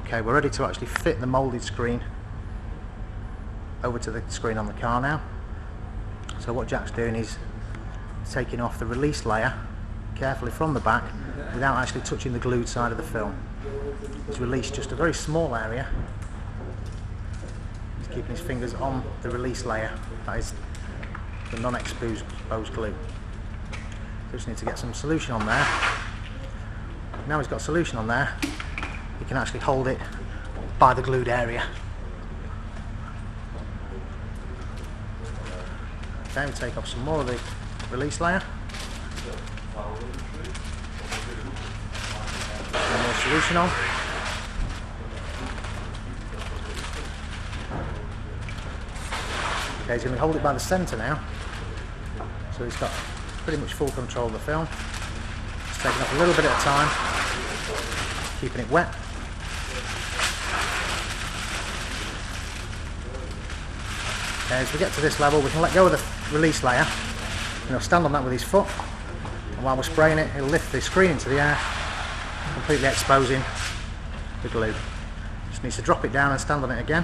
Okay, we're ready to actually fit the moulded screen over to the screen on the car now. So what Jack's doing is taking off the release layer carefully from the back without actually touching the glued side of the film. He's released just a very small area. He's keeping his fingers on the release layer, that is the non-exposed glue. So just need to get some solution on there. Now he's got solution on there, he can actually hold it by the glued area. Okay, we take off some more of the release layer. Some more solution on. Okay, he's going to hold it by the centre now. So he's got pretty much full control of the film. Just taking off a little bit at a time, keeping it wet. Okay, as we get to this level, we can let go of the release layer. And he'll stand on that with his foot. And while we're spraying it, he'll lift the screen into the air, completely exposing the glue. Just needs to drop it down and stand on it again.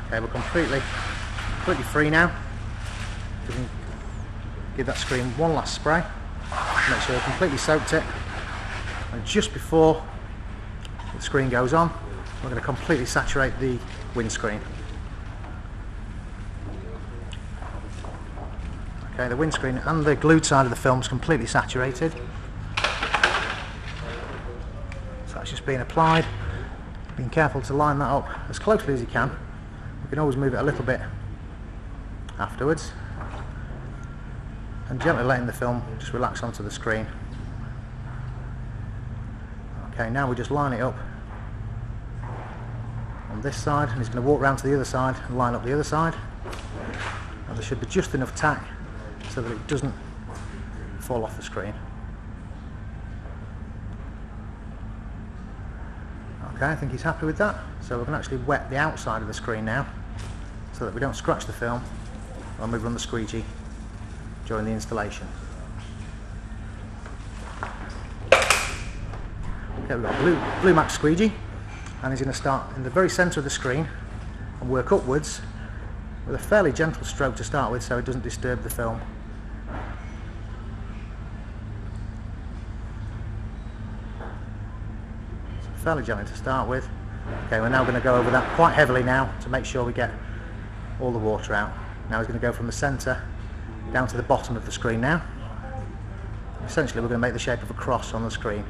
Okay, we're completely free now. We can give that screen one last spray, make sure we've completely soaked it, and just before the screen goes on, we're going to completely saturate the windscreen. Okay, the windscreen and the glued side of the film is completely saturated. So that's just being applied. Being careful to line that up as closely as you can. You can always move it a little bit afterwards. And gently letting the film just relax onto the screen. Okay, now we just line it up on this side, and he's going to walk round to the other side and line up the other side. And there should be just enough tack so that it doesn't fall off the screen. Okay, I think he's happy with that. So we can actually wet the outside of the screen now so that we don't scratch the film when we run the squeegee during the installation. Okay, we've got Blue Max squeegee, and he's going to start in the very centre of the screen and work upwards with a fairly gentle stroke to start with so it doesn't disturb the film. So fairly gently to start with. Okay, we're now going to go over that quite heavily now to make sure we get all the water out. Now he's going to go from the centre down to the bottom of the screen now. Essentially we're going to make the shape of a cross on the screen.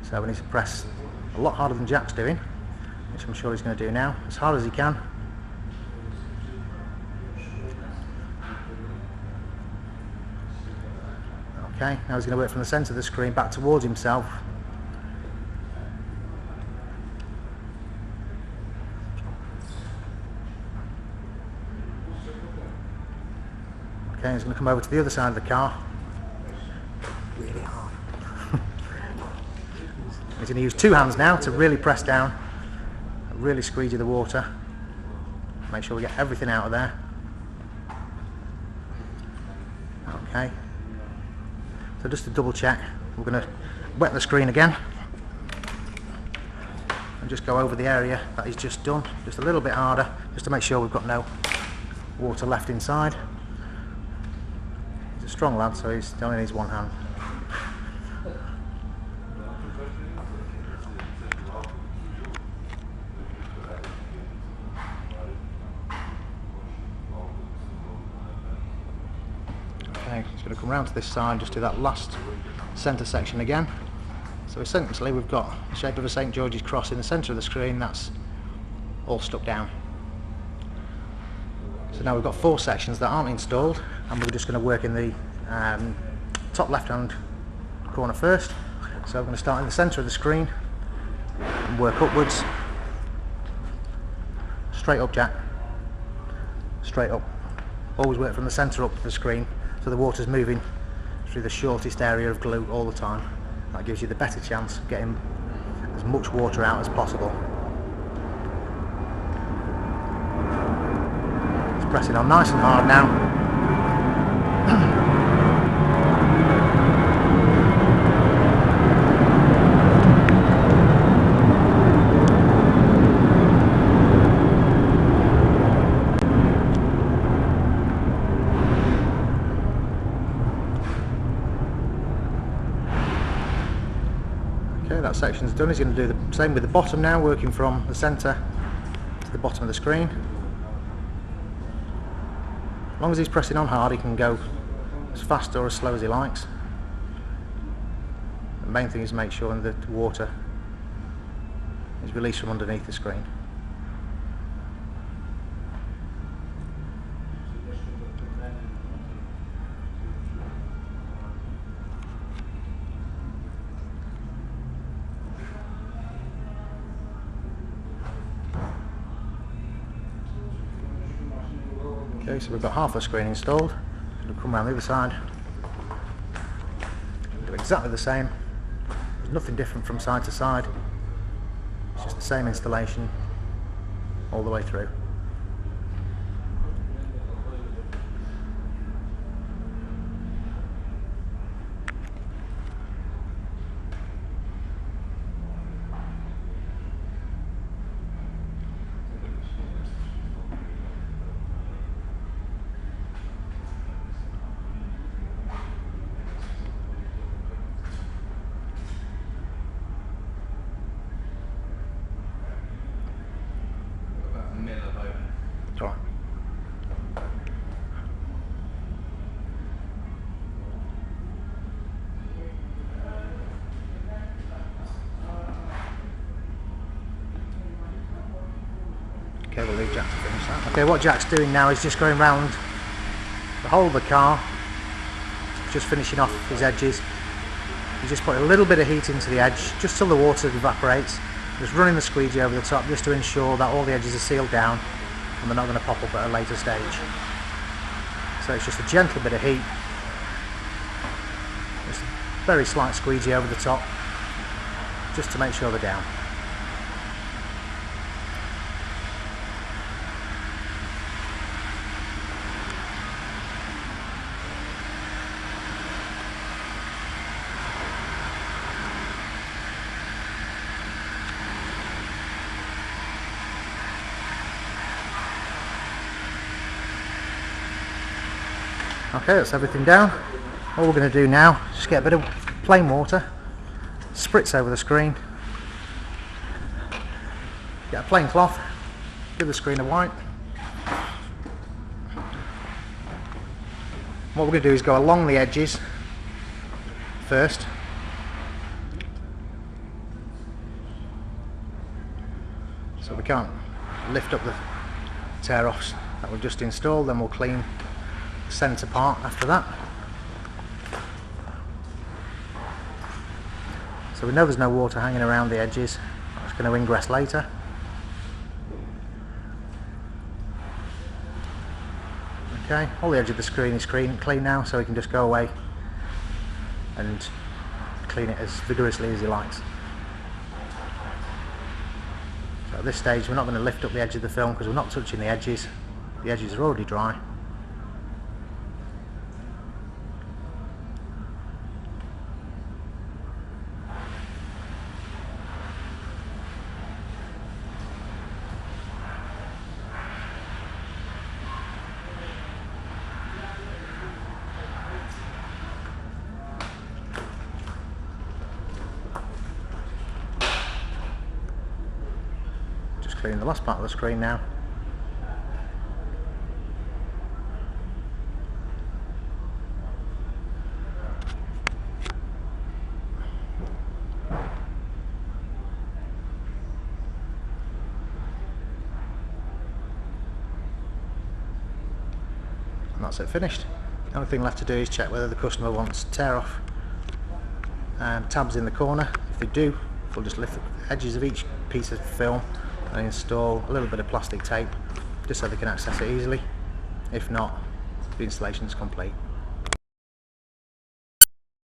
So we need to press a lot harder than Jack's doing, which I'm sure he's going to do now, as hard as he can. Okay, now he's going to work from the centre of the screen back towards himself. Okay, he's going to come over to the other side of the car. Really hard. He's going to use two hands now to really press down, really squeegee the water. Make sure we get everything out of there. Okay. So just to double check, we're going to wet the screen again and just go over the area that he's just done, just a little bit harder, just to make sure we've got no water left inside. He's a strong lad, so he only needs one hand. Okay, just going to come round to this side, just do that last centre section again. So essentially we've got the shape of a St George's cross in the centre of the screen, that's all stuck down. So now we've got four sections that aren't installed, and we're just going to work in the top left hand corner first. So we're going to start in the centre of the screen and work upwards. Straight up, Jack. Straight up. Always work from the centre up to the screen so the water's moving through the shortest area of glue all the time. That gives you the better chance of getting as much water out as possible. Just press it on nice and hard now. Okay, that section's done. He's going to do the same with the bottom now, working from the centre to the bottom of the screen. As long as he's pressing on hard, he can go as fast or as slow as he likes. The main thing is make sure that the water is released from underneath the screen. Okay, so we've got half the screen installed. We'll come around the other side. Do exactly the same. There's nothing different from side to side. It's just the same installation all the way through. It's all right. Okay, we'll leave Jack to finish that. Okay, what Jack's doing now is just going round the whole of the car, just finishing off his edges. He's just putting a little bit of heat into the edge, just till the water evaporates. Just running the squeegee over the top, just to ensure that all the edges are sealed down and they're not going to pop up at a later stage. So it's just a gentle bit of heat, just a very slight squeegee over the top, just to make sure they're down. Okay, that's everything down. All we're going to do now is just get a bit of plain water, spritz over the screen, get a plain cloth, give the screen a wipe. What we're going to do is go along the edges first. So we can't lift up the tear-offs that we've just installed, then we'll clean centre part after that. So we know there's no water hanging around the edges. It's going to ingress later. Okay, all the edge of the screen is clean now, so we can just go away and clean it as vigorously as he likes. So at this stage we're not going to lift up the edge of the film because we're not touching the edges. The edges are already dry. Clean the last part of the screen now. And that's it, finished. The only thing left to do is check whether the customer wants tear off tabs in the corner. If they do, we'll just lift the edges of each piece of film and install a little bit of plastic tape just so they can access it easily. If not, the installation is complete.